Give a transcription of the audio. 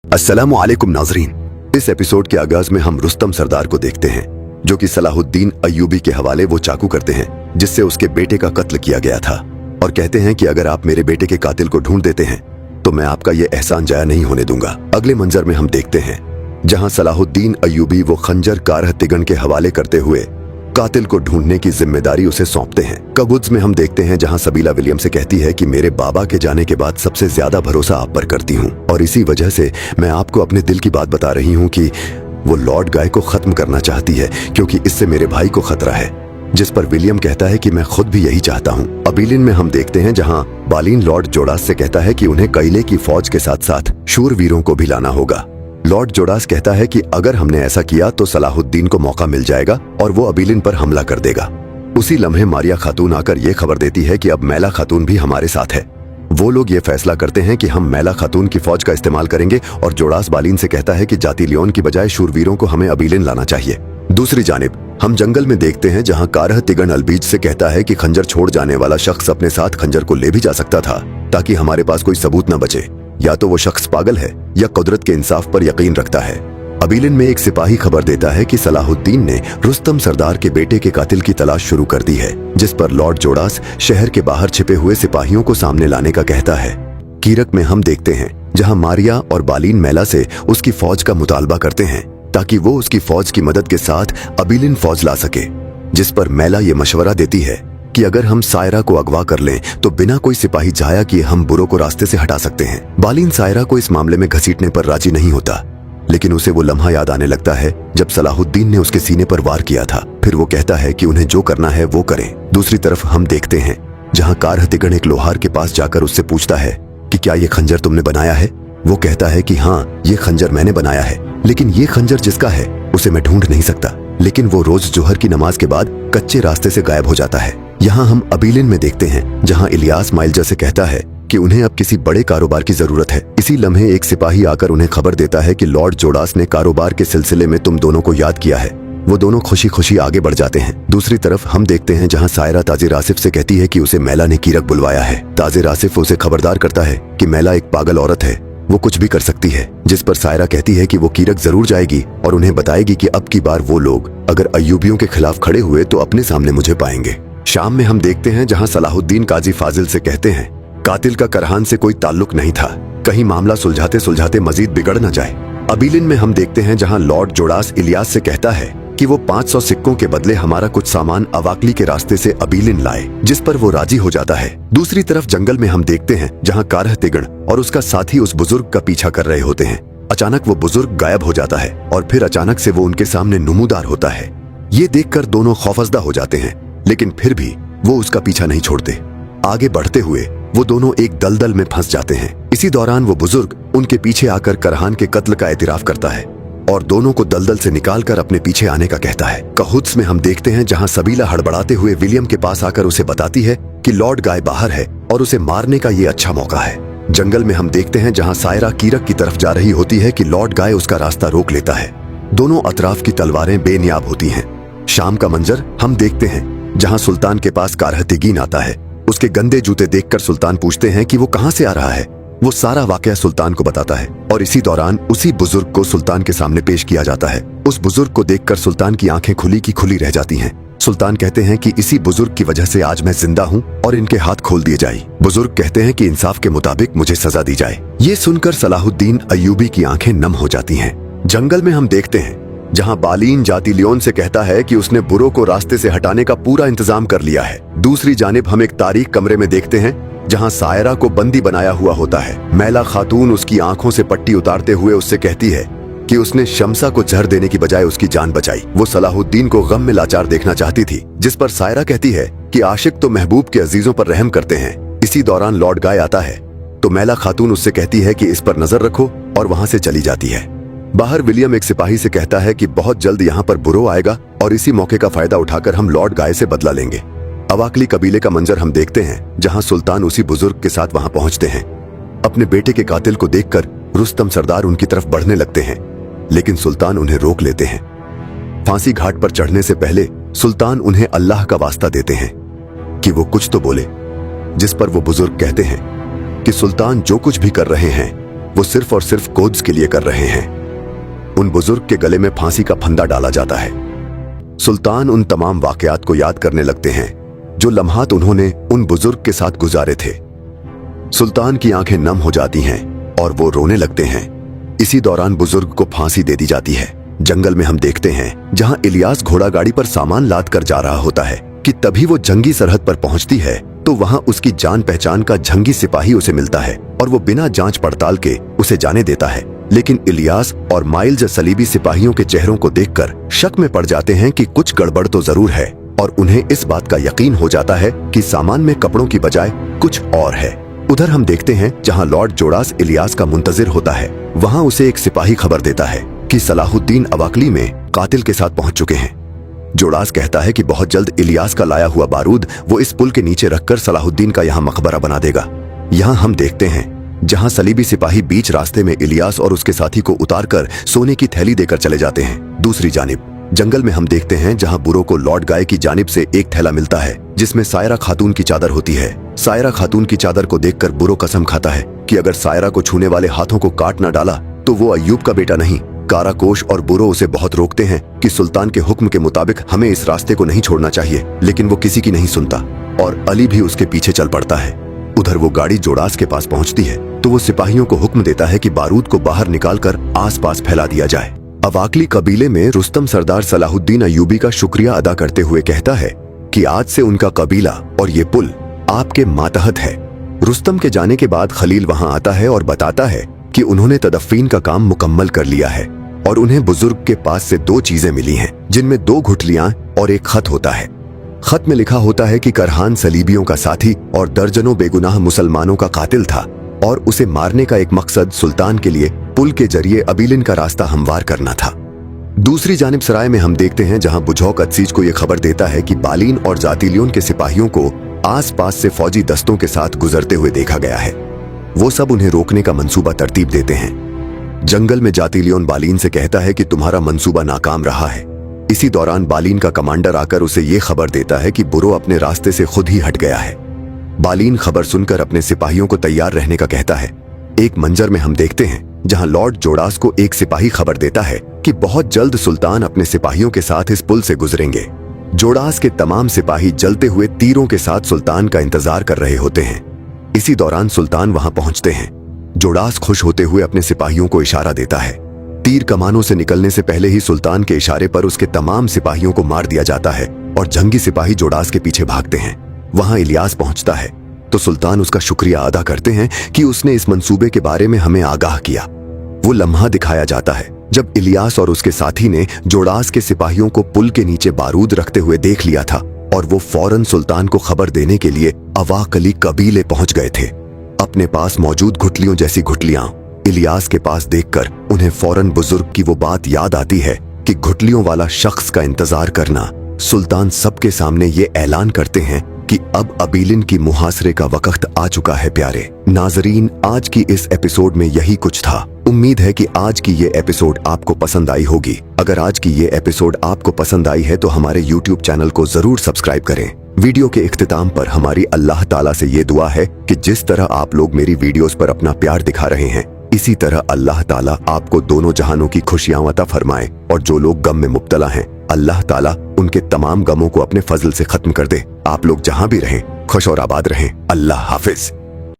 अस्सलामु अलैकुम नाजरीन। इस एपिसोड के आगाज में हम रुस्तम सरदार को देखते हैं जो कि सलाहुद्दीन अय्यूबी के हवाले वो चाकू करते हैं जिससे उसके बेटे का कत्ल किया गया था और कहते हैं कि अगर आप मेरे बेटे के कातिल को ढूंढ देते हैं तो मैं आपका ये एहसान जाया नहीं होने दूंगा। अगले मंजर में हम देखते हैं जहां सलाहुद्दीन अय्यूबी वो खंजर कारह तिगन के हवाले करते हुए कातिल को ढूंढने की जिम्मेदारी उसे सौंपते हैं। कबूत्स में हम देखते हैं जहां सबीला विलियम से कहती है कि मेरे बाबा के जाने के बाद सबसे ज्यादा भरोसा आप पर करती हूं और इसी वजह से मैं आपको अपने दिल की बात बता रही हूं कि वो लॉर्ड गाय को खत्म करना चाहती है क्योंकि इससे मेरे भाई को खतरा है। जिस पर विलियम कहता है कि मैं खुद भी यही चाहता हूं। अबीलिन में हम देखते हैं जहां बालीन लॉर्ड जोडास से कहता है कि उन्हें कईले की फौज के साथ साथ शूरवीरों को भी लाना होगा। लॉर्ड जोडास कहता है कि अगर हमने ऐसा किया तो सलाहुद्दीन को मौका मिल जाएगा और वो अबीलिन पर हमला कर देगा। उसी लम्हे मारिया खातून आकर ये खबर देती है कि अब मैला खातून भी हमारे साथ है। वो लोग ये फैसला करते हैं कि हम मैला खातून की फौज का इस्तेमाल करेंगे और जोडास बालीन से कहता है कि जाती लियोन की बजाय शूरवीरों को हमें अबीलिन लाना चाहिए। दूसरी जानिब हम जंगल में देखते हैं जहां कारह तिगन अलबीज से कहता है कि खंजर छोड़ जाने वाला शख्स अपने साथ खंजर को ले भी जा सकता था ताकि हमारे पास कोई सबूत न बचे। या तो वो शख्स पागल है या कुदरत के इंसाफ पर यकीन रखता है। अबीलिन में एक सिपाही खबर देता है कि सलाहुद्दीन ने रुस्तम सरदार के बेटे के कातिल की तलाश शुरू कर दी है, जिस पर लॉर्ड जोडास शहर के बाहर छिपे हुए सिपाहियों को सामने लाने का कहता है। कीरक में हम देखते हैं जहां मारिया और बालीन मैला से उसकी फौज का मुतालबा करते हैं ताकि वो उसकी फौज की मदद के साथ अबीलिन फौज ला सके, जिस पर मैला ये मशवरा देती है कि अगर हम सायरा को अगवा कर लें तो बिना कोई सिपाही जाया किए हम बुरों को रास्ते से हटा सकते हैं। बालीन सायरा को इस मामले में घसीटने पर राजी नहीं होता, लेकिन उसे वो लम्हा याद आने लगता है जब सलाहुद्दीन ने उसके सीने पर वार किया था। फिर वो कहता है कि उन्हें जो करना है वो करें। दूसरी तरफ हम देखते हैं जहां कारह तिगन एक लोहार के पास जाकर उससे पूछता है कि क्या ये खंजर तुमने बनाया है। वो कहता है कि हाँ, ये खंजर मैंने बनाया है, लेकिन ये खंजर जिसका है उसे मैं ढूंढ नहीं सकता। लेकिन वो रोज जोहर की नमाज के बाद कच्चे रास्ते से गायब हो जाता है। यहाँ हम अबीलिन में देखते हैं जहाँ इलियास माइल्जर से कहता है कि उन्हें अब किसी बड़े कारोबार की जरूरत है। इसी लम्हे एक सिपाही आकर उन्हें खबर देता है कि लॉर्ड जोडास ने कारोबार के सिलसिले में तुम दोनों को याद किया है। वो दोनों खुशी खुशी आगे बढ़ जाते हैं। दूसरी तरफ हम देखते हैं जहाँ सायरा ताजिर आसिफ से कहती है कि उसे मैला ने कीरक बुलवाया है। ताजिर आसिफ उसे खबरदार करता है कि मैला एक पागल औरत है, वो कुछ भी कर सकती है, जिस पर सायरा कहती है कि वो कीरक जरूर जाएगी और उन्हें बताएगी कि अब की बार वो लोग अगर अय्यूबियों के खिलाफ खड़े हुए तो अपने सामने मुझे पाएंगे। शाम में हम देखते हैं जहां सलाहुद्दीन काजी फाजिल से कहते हैं कातिल का करहान से कोई ताल्लुक नहीं था, कहीं मामला सुलझाते सुलझाते मजीद बिगड़ न जाए। अबीलिन में हम देखते हैं जहां लॉर्ड जोडास इलियास से कहता है कि वो 500 सिक्कों के बदले हमारा कुछ सामान अवाकली के रास्ते से अबीलिन लाए, जिस पर वो राजी हो जाता है। दूसरी तरफ जंगल में हम देखते हैं जहां कारह तिगन और उसका साथी उस बुजुर्ग का पीछा कर रहे होते हैं। अचानक वो बुजुर्ग गायब हो जाता है और फिर अचानक से वो उनके सामने नुमूदार होता है। ये देखकर दोनों खौफजदा हो जाते हैं, लेकिन फिर भी वो उसका पीछा नहीं छोड़ते। आगे बढ़ते हुए वो दोनों एक दलदल में फंस जाते हैं। इसी दौरान वो बुजुर्ग उनके पीछे आकर करहान के कत्ल का एतराफ करता है और दोनों को दलदल से निकालकर अपने पीछे आने का कहता है। कहुत्स में हम देखते हैं जहां सबीला हड़बड़ाते हुए विलियम के पास आकर उसे बताती है कि लॉर्ड गाय बाहर है और उसे मारने का ये अच्छा मौका है। जंगल में हम देखते हैं जहां सायरा कीरक की तरफ जा रही होती है कि लॉर्ड गाय उसका रास्ता रोक लेता है। दोनों अतराफ की तलवारें बेनियाब होती हैं। शाम का मंजर हम देखते हैं जहां सुल्तान के पास कारह तिगीन आता है। उसके गंदे जूते देखकर सुल्तान पूछते हैं कि वो कहां से आ रहा है। वो सारा वाकया सुल्तान को बताता है और इसी दौरान उसी बुजुर्ग को सुल्तान के सामने पेश किया जाता है। उस बुजुर्ग को देखकर सुल्तान की आंखें खुली की खुली रह जाती हैं। सुल्तान कहते हैं कि इसी बुजुर्ग की वजह से आज मैं जिंदा हूँ और इनके हाथ खोल दिए जाए। बुजुर्ग कहते हैं कि इंसाफ के मुताबिक मुझे सजा दी जाए। ये सुनकर सलाहुद्दीन अय्यूबी की आंखें नम हो जाती हैं। जंगल में हम देखते हैं जहां बालीन जाती लियोन से कहता है कि उसने बुरों को रास्ते से हटाने का पूरा इंतजाम कर लिया है। दूसरी जानिब हम एक तारीख कमरे में देखते हैं जहां सायरा को बंदी बनाया हुआ होता है। मैला खातून उसकी आंखों से पट्टी उतारते हुए उससे कहती है कि उसने शमसा को जहर देने की बजाय उसकी जान बचाई। वो सलाहुद्दीन को गम में लाचार देखना चाहती थी, जिस पर सायरा कहती है कि आशिक तो महबूब के अजीजों पर रहम करते हैं। इसी दौरान लॉर्ड गाय आता है तो मैला खातून उससे कहती है कि इस पर नजर रखो और वहां से चली जाती है। बाहर विलियम एक सिपाही से कहता है कि बहुत जल्द यहाँ पर बुरो आएगा और इसी मौके का फायदा उठाकर हम लॉर्ड गाय से बदला लेंगे। अवाकली कबीले का मंजर हम देखते हैं जहां सुल्तान उसी बुजुर्ग के साथ वहां पहुंचते हैं। अपने बेटे के कातिल को देखकर रुस्तम सरदार उनकी तरफ बढ़ने लगते हैं, लेकिन सुल्तान उन्हें रोक लेते हैं। फांसी घाट पर चढ़ने से पहले सुल्तान उन्हें अल्लाह का वास्ता देते हैं कि वो कुछ तो बोले, जिस पर वो बुजुर्ग कहते हैं कि सुल्तान जो कुछ भी कर रहे हैं वो सिर्फ और सिर्फ कोद्स के लिए कर रहे हैं। उन बुजुर्ग के गले में फांसी का फंदा डाला जाता है। सुल्तान उन तमाम वाकयात को याद करने लगते हैं जो लम्हात उन्होंने उन बुजुर्ग के साथ गुजारे थे। सुल्तान की आंखें नम हो जाती हैं और वो रोने लगते हैं। इसी दौरान बुजुर्ग को फांसी दे दी जाती है। जंगल में हम देखते हैं जहां इलियास घोड़ा गाड़ी पर सामान लाद कर जा रहा होता है कि तभी वो जंगी सरहद पर पहुंचती है तो वहां उसकी जान पहचान का जंगी सिपाही उसे मिलता है और वो बिना जांच पड़ताल के उसे जाने देता है। लेकिन इलियास और माइल्स सलीबी सिपाहियों के चेहरों को देखकर शक में पड़ जाते हैं कि कुछ गड़बड़ तो जरूर है और उन्हें इस बात का यकीन हो जाता है कि सामान में कपड़ों की बजाय कुछ और है। उधर हम देखते हैं जहां लॉर्ड जोड़ास इलियास का मुंतजिर होता है। वहां उसे एक सिपाही खबर देता है कि सलाहुद्दीन अवाकली में कातिल के साथ पहुंच चुके हैं। जोड़ास कहता है कि बहुत जल्द इलियास का लाया हुआ बारूद वो इस पुल के नीचे रखकर सलाहुद्दीन का यहाँ मकबरा बना देगा। यहाँ हम देखते हैं जहाँ सलीबी सिपाही बीच रास्ते में इलियास और उसके साथी को उतारकर सोने की थैली देकर चले जाते हैं। दूसरी जानिब जंगल में हम देखते हैं जहाँ बुरो को लॉर्ड गाय की जानिब से एक थैला मिलता है जिसमें सायरा खातून की चादर होती है। सायरा खातून की चादर को देखकर बुरो कसम खाता है कि अगर सायरा को छूने वाले हाथों को काट न डाला तो वो अय्यूब का बेटा नहीं। काराकोश और बुरो उसे बहुत रोकते हैं कि सुल्तान के हुक्म के मुताबिक हमें इस रास्ते को नहीं छोड़ना चाहिए, लेकिन वो किसी की नहीं सुनता और अली भी उसके पीछे चल पड़ता है। उधर वो गाड़ी जोड़ास के पास पहुंचती है तो वो सिपाहियों को हुक्म देता है कि बारूद को बाहर निकालकर आसपास फैला दिया जाए। अवाकली कबीले में रुस्तम सरदार सलाहुद्दीन अय्यूबी का शुक्रिया अदा करते हुए कहता है कि आज से उनका कबीला और ये पुल आपके मातहत है। रुस्तम के जाने के बाद खलील वहां आता है और बताता है कि उन्होंने तदफीन का काम मुकम्मल कर लिया है और उन्हें बुजुर्ग के पास से 2 चीजें मिली हैं जिनमें 2 गुठलियां और एक खत होता है। खत में लिखा होता है कि करहान सलीबियों का साथी और दर्जनों बेगुनाह मुसलमानों का कातिल था और उसे मारने का एक मकसद सुल्तान के लिए पुल के जरिए अबीलिन का रास्ता हमवार करना था। दूसरी जानिब सराय में हम देखते हैं जहां बुझौक अदसीज को यह खबर देता है कि बालीन और जातिलियोन के सिपाहियों को आसपास से फौजी दस्तों के साथ गुजरते हुए देखा गया है। वो सब उन्हें रोकने का मंसूबा तरतीब देते हैं। जंगल में जातिलियोन बालीन से कहता है कि तुम्हारा मंसूबा नाकाम रहा है। इसी दौरान बालीन का कमांडर आकर उसे ये खबर देता है कि बुरो अपने रास्ते से खुद ही हट गया है। बालीन खबर सुनकर अपने सिपाहियों को तैयार रहने का कहता है। एक मंजर में हम देखते हैं जहां लॉर्ड जोड़ास को एक सिपाही खबर देता है कि बहुत जल्द सुल्तान अपने सिपाहियों के साथ इस पुल से गुजरेंगे। जोड़ास के तमाम सिपाही जलते हुए तीरों के साथ सुल्तान का इंतजार कर रहे होते हैं। इसी दौरान सुल्तान वहां पहुंचते हैं। जोड़ास खुश होते हुए अपने सिपाहियों को इशारा देता है। तीर कमानों से निकलने से पहले ही सुल्तान के इशारे पर उसके तमाम सिपाहियों को मार दिया जाता है और जंगी सिपाही जोड़ास के पीछे भागते हैं। वहां इलियास पहुंचता है तो सुल्तान उसका शुक्रिया अदा करते हैं कि उसने इस मंसूबे के बारे में हमें आगाह किया। वो लम्हा दिखाया जाता है जब इलियास और उसके साथी ने जोड़ास के सिपाहियों को पुल के नीचे बारूद रखते हुए देख लिया था और वो फौरन सुल्तान को खबर देने के लिए अवाकली कबीले पहुंच गए थे। अपने पास मौजूद घुटलियों जैसी घुटलियां इलियास के पास देखकर उन्हें फौरन बुजुर्ग की वो बात याद आती है कि घुटलियों वाला शख्स का इंतजार करना। सुल्तान सबके सामने ये ऐलान करते हैं कि अब अबीलिन की मुहासरे का वक्त आ चुका है। प्यारे नाजरीन, आज की इस एपिसोड में यही कुछ था। उम्मीद है कि आज की ये एपिसोड आपको पसंद आई होगी। अगर आज की ये एपिसोड आपको पसंद आई है तो हमारे YouTube चैनल को जरूर सब्सक्राइब करें। वीडियो के इख्तिताम पर हमारी अल्लाह ताला से ये दुआ है कि जिस तरह आप लोग मेरी वीडियोस पर अपना प्यार दिखा रहे हैं, इसी तरह अल्लाह ताला आपको दोनों जहानों की खुशियां अता फरमाए और जो लोग गम में मुब्तला हैं, अल्लाह ताला उनके तमाम गमों को अपने फजल से खत्म कर दे। आप लोग जहां भी रहें खुश और आबाद रहें। अल्लाह हाफिज।